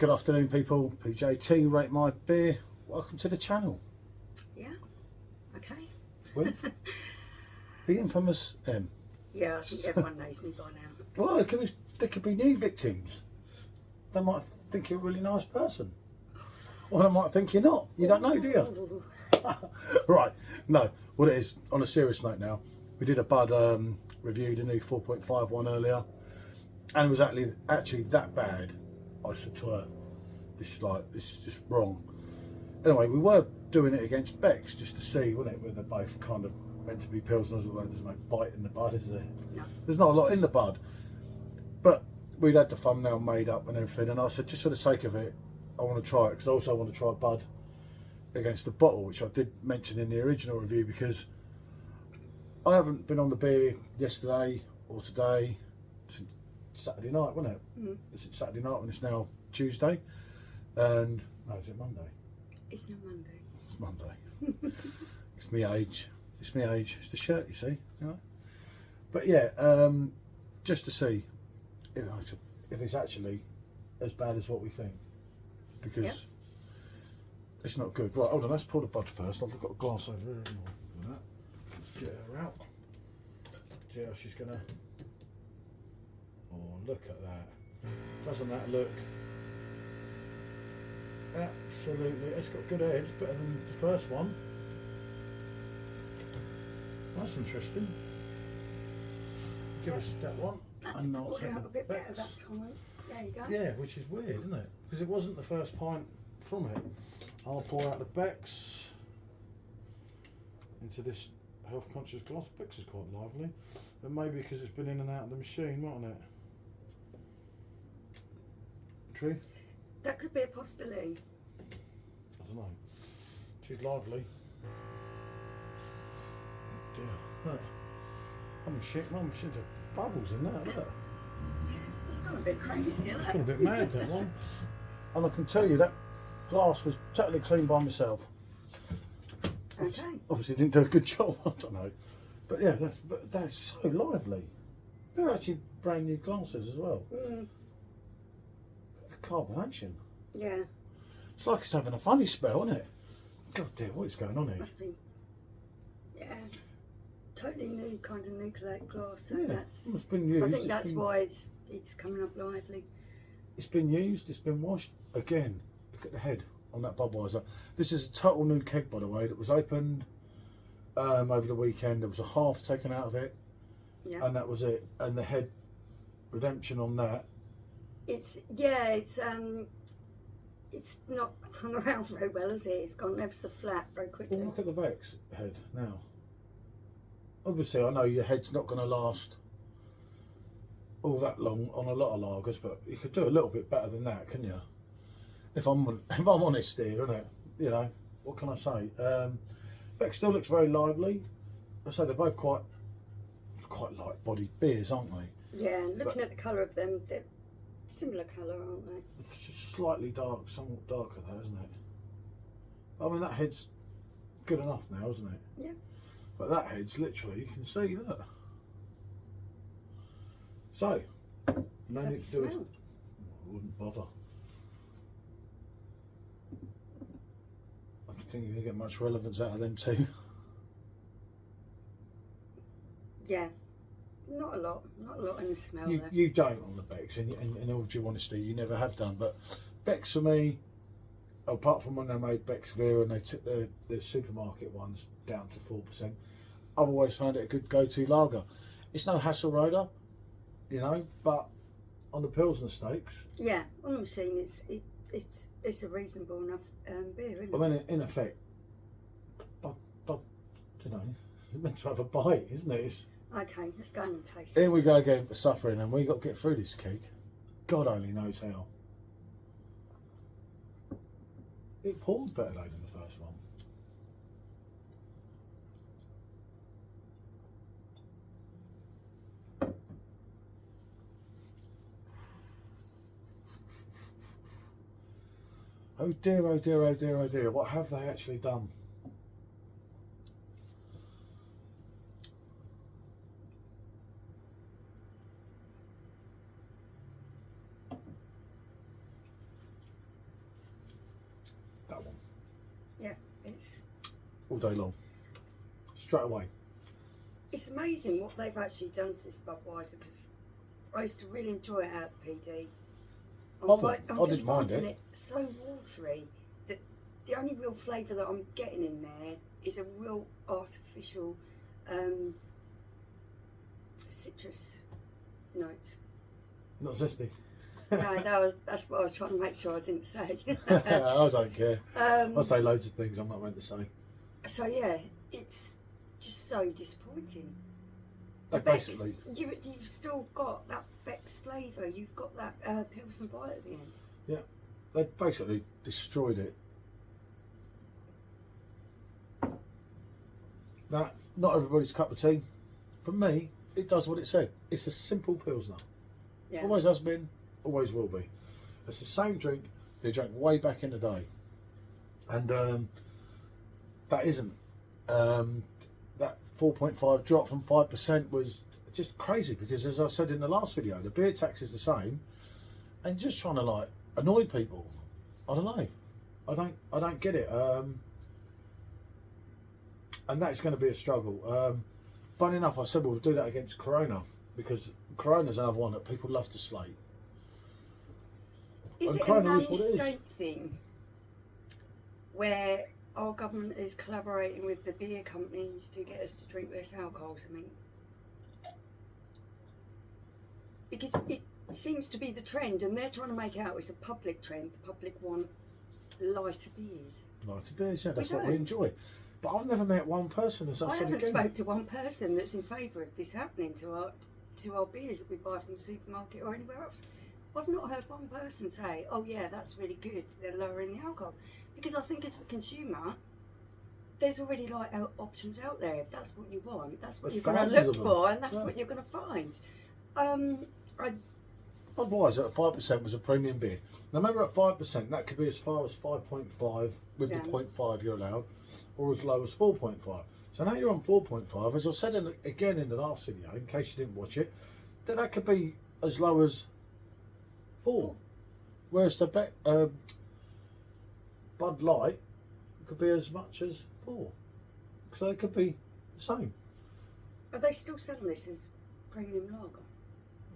Good afternoon, people. PJT, Rate My Beer. Welcome to the channel. Yeah. Okay. With the infamous M. Yeah, I think everyone knows me by now. Well, there could be new victims. They might think you're a really nice person. Or they might think you're not. You don't know, do you? Right. No. What it is, on a serious note now, we did a Bud review, the new 4.5 earlier. And it was actually that bad. I said to her, this is just wrong. Anyway, we were doing it against Becks just to see, wasn't it? Where they're both kind of meant to be pilsners, although there's no bite in the bud, is there? No. There's not a lot in the bud. But we'd had the thumbnail made up and everything, and I said, just for the sake of it, I want to try it, because I also want to try Bud against the bottle, which I did mention in the original review, because I haven't been on the beer yesterday or today since Saturday night, wasn't it? Mm. It's Saturday night and it's now Tuesday. And no, is it Monday? It's not Monday. It's Monday. It's me age. It's me age. It's the shirt, you see. You know? But yeah, just to see, you know, if it's actually as bad as what we think, because yep. It's not good. Right, hold on. Let's pour the Bud first. I've got a glass over here. Let's get her out. See how she's gonna. Oh, look at that. Doesn't that look absolutely, it's got good head, better than the first one. That's interesting. Give us that one. That's and I'll brought take out the a bit better Becks. that time. There you go. Yeah, which is weird, isn't it? Because it wasn't the first pint from it. I'll pour out the Becks into this health conscious glass. Becks is quite lively, but maybe because it's been in and out of the machine, wasn't it? True? That could be a possibility. I don't know. She's lively. Oh dear. Look. I'm shit, Mum. She's bubbles in that, look. It's gone a bit crazy, isn't it? It's gone a bit mad, that one. And I can tell you that glass was totally clean by myself. Okay. Obviously didn't do a good job, I don't know. But yeah, that's so lively. They're actually brand new glasses as well. Mm. Carbonation. Yeah. It's like it's having a funny spell, isn't it? God dear, what is going on here? Must be. Yeah. Totally new kind of nucleate glass. So Yeah, that's. it's been used. I think that's why it's coming up lively. It's been used. It's been washed again. Look at the head on that Budweiser. This is a total new keg, by the way. That was opened over the weekend. There was a half taken out of it, Yeah. and that was it. And the head redemption on that. It's not hung around very well, is it? It's gone ever so flat very quickly. Well, look at the Becks head now. Obviously, I know your head's not going to last all that long on a lot of lagers, but you could do a little bit better than that, can you? If I'm honest here, isn't it? You know, what can I say? Beck still looks very lively. I say they're both quite light bodied beers, aren't they? Yeah, and looking at the colour of them, they're similar colour, aren't they? It's just slightly dark, somewhat darker though, isn't it? I mean, that head's good enough now, isn't it? Yeah. But that head's literally, you can see, look. So, no need to do it. I wouldn't bother. I don't think you're going to get much relevance out of them two. Yeah. Not a lot in the smell there. You don't on the Becks, and in all due honesty, you never have done. But Becks for me, apart from when they made Becks Vera and they took the supermarket ones down to 4%, I've always found it a good go-to lager. It's no hassle rider, you know, but on the Pilsner Stakes, Yeah, on the machine it's a reasonable enough beer, isn't it? I mean, in effect, but you know, it's meant to have a bite, isn't it? It's, Okay, let's go in and taste here it. we go again for suffering, and we got to get through this cake. God only knows how. It poured better though than the first one. Oh dear, oh dear, oh dear, oh dear. What have they actually done? is. All day long. Straight away. It's amazing what they've actually done to this Budweiser, because I used to really enjoy it out of the PD. I'm just didn't mind finding it. it so watery that the only real flavour that I'm getting in there is a real artificial citrus note. Not zesty. No, that's what I was trying to make sure I didn't say. I don't care. I say loads of things I'm not meant to say. So yeah, it's just so disappointing. Like Becks, basically, you've still got that Becks flavour. You've got that Pilsner bite at the end. yeah, they basically destroyed it. That not everybody's cup of tea. For me, it does what it said. It's a simple Pilsner. Yeah. Always has been, always will be. It's the same drink they drank way back in the day, and that isn't. That 4.5 drop from 5% was just crazy, because as I said in the last video, the beer tax is the same, and just trying to like annoy people. I don't know. I don't get it. And that's going to be a struggle. Funny enough, I said we'll do that against Corona, because Corona's another one that people love to slate. Is And it a Corona is nanny what it is. state thing where our government is collaborating with the beer companies to get us to drink less alcohol or something? Because it seems to be the trend, and they're trying to make out it's a public trend. The public want lighter beers. Lighter beers, yeah, that's We what we don't. enjoy. But I've never met one person, as I I said haven't again. spoke to one person that's in favour of this happening to our beers that we buy from the supermarket or anywhere else. I've not heard one person say, "Oh yeah, that's really good. They're lowering the alcohol," because I think as the consumer, there's already like options out there. If that's what you want, that's what There's you're going to thousands look of them. for, and that's Yeah. what you're going to find. Budweiser at 5% was a premium beer. Now remember, at 5%, that could be as far as 5.5 with Yeah. the 0.5 you're allowed, or as low as 4.5. So now you're on 4.5. As I said again in the last video, in case you didn't watch it, that could be as low as 4. Whereas the Bud Light could be as much as 4. So they could be the same. Are they still selling this as premium lager?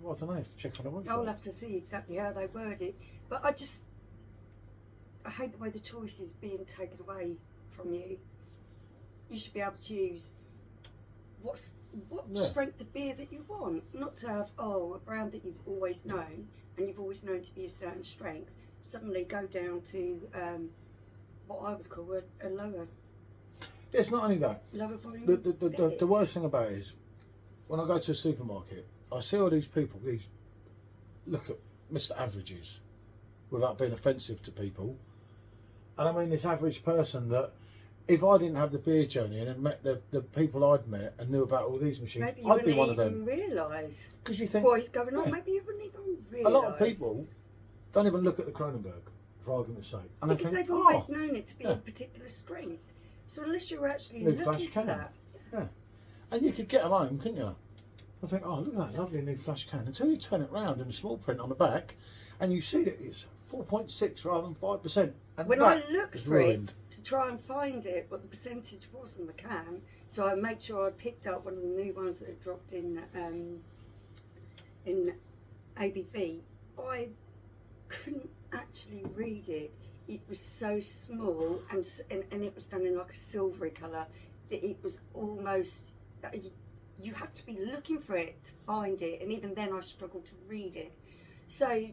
Well, I don't know, I have to check on the website. I'll have to see exactly how they word it. But I hate the way the choice is being taken away from you. You should be able to choose what Yeah. strength of beer that you want. Not to have, a brand that you've always known and you've always known to be a certain strength, suddenly go down to what I would call a lower It's not only that. volume. The worst thing about it is, when I go to a supermarket, I see all these people, look at Mr. Averages, without being offensive to people. And I mean this average person that, if I didn't have the beer journey and had met the people I'd met and knew about all these machines, Maybe you I'd be wouldn't one of even them. realise Because you think, what is going on. yeah. Maybe you wouldn't even realise. A lot of people don't even look at the Kronenberg, for argument's sake. And Because they think, they've always oh, known it to be yeah. a particular strength. So unless you're actually New looking flash for cannon. that, yeah. And you could get them home, couldn't you? I think, oh, look at that lovely new flash can. Until you turn it round in the small print on the back, and you see that it's 4.6 rather than 5%. And when I that looked is for ruined. it to try and find it, what the percentage was on the can, so I made sure I picked up one of the new ones that had dropped in ABV. I couldn't actually read it. It was so small, and it was done in like a silvery colour that it was almost. You had to be looking for it to find it, and even then I struggled to read it. So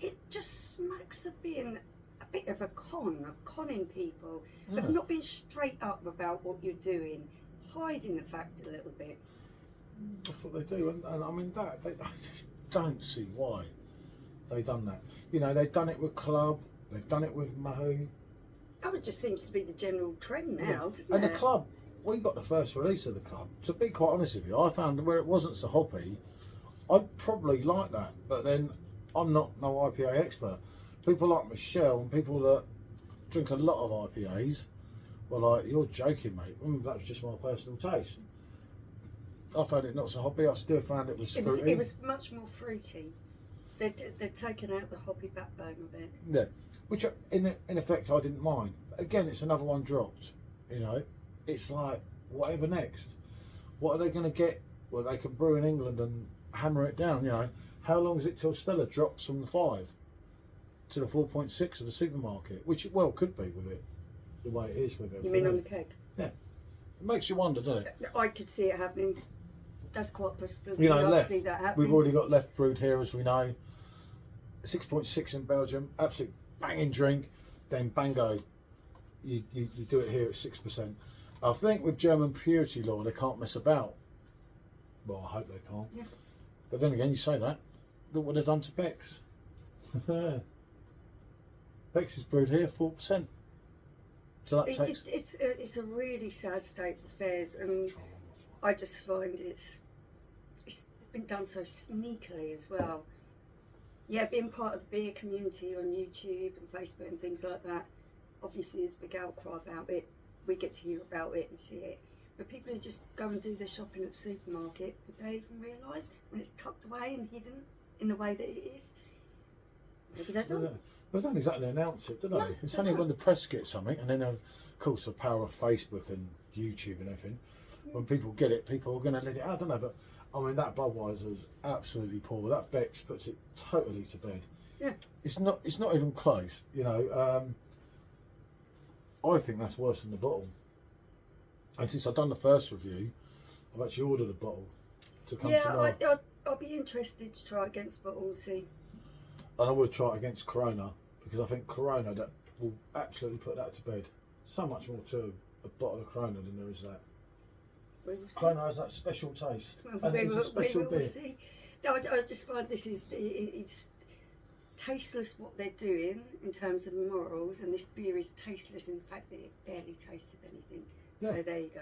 it just smacks of being a bit of a conning people, of not being straight up about what you're doing, hiding the fact a little bit. That's what they do, and I mean I just don't see why they've done that. You know, they've done it with Club, they've done it with Mahou. Oh, it just seems to be the general trend now, Yeah. doesn't And it? the Club, we got the first release of the Club. To be quite honest with you, I found where it wasn't so hoppy, I'd probably like that. But then I'm not no IPA expert. People like Michelle and people that drink a lot of IPAs were like, "You're joking, mate." That was just my personal taste. I found it not so hoppy. I still found it was fruity. It was much more fruity. They're taking out the hobby backbone of it. Yeah, which in effect I didn't mind. Again, it's another one dropped. You know, it's like whatever next. What are they going to get? Well, they can brew in England and hammer it down. You know, how long is it till Stella drops from the 5 to the 4.6 of the supermarket? Which it well could be with it, the way it is with it. You mean on the keg? Yeah, it makes you wonder, doesn't it? I could see it happening. That's quite possible. You know, I left. see that happening. We've already got left brewed here, as we know. 6.6 in Belgium, absolute banging drink. Then bango, you do it here at 6%. I think with German purity law, they can't mess about. Well, I hope they can't. Yeah. But then again, you say that. Look what they've done to Becks. Becks is brewed here 4%. So that takes. It's a really sad state of affairs, and I just find it's been done so sneakily as well. Yeah, being part of the beer community on YouTube and Facebook and things like that, obviously there's a big outcry about it. We get to hear about it and see it. But people who just go and do their shopping at the supermarket, would they even realise when it's tucked away and hidden in the way that it is? Maybe they don't. They don't exactly announce it, do they? No, It's they only don't. when the press gets something, and then of course the power of Facebook and YouTube and everything. When people get it, people are going to let it out. I don't know, but I mean that Budweiser is absolutely poor. That Becks puts it totally to bed. Yeah. It's not even close. You know, I think that's worse than the bottle. And since I've done the first review, I've actually ordered a bottle to come tomorrow. Yeah, I'll be interested to try against bottle and see. And I would try it against Corona, because I think Corona that will absolutely put that to bed. So much more to a bottle of Corona than there is that. We will see. Corona has that special taste, and it's a special we will beer. see. No, I just find it's tasteless what they're doing in terms of morals, and this beer is tasteless in the fact that it barely tasted anything. Yeah. So there you go.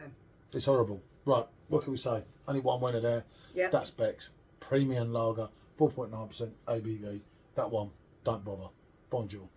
It's horrible. Right, what can we say? Only one winner there. Yeah. That's Becks. Premium lager, 4.9% ABV. That one, don't bother. Bonjour.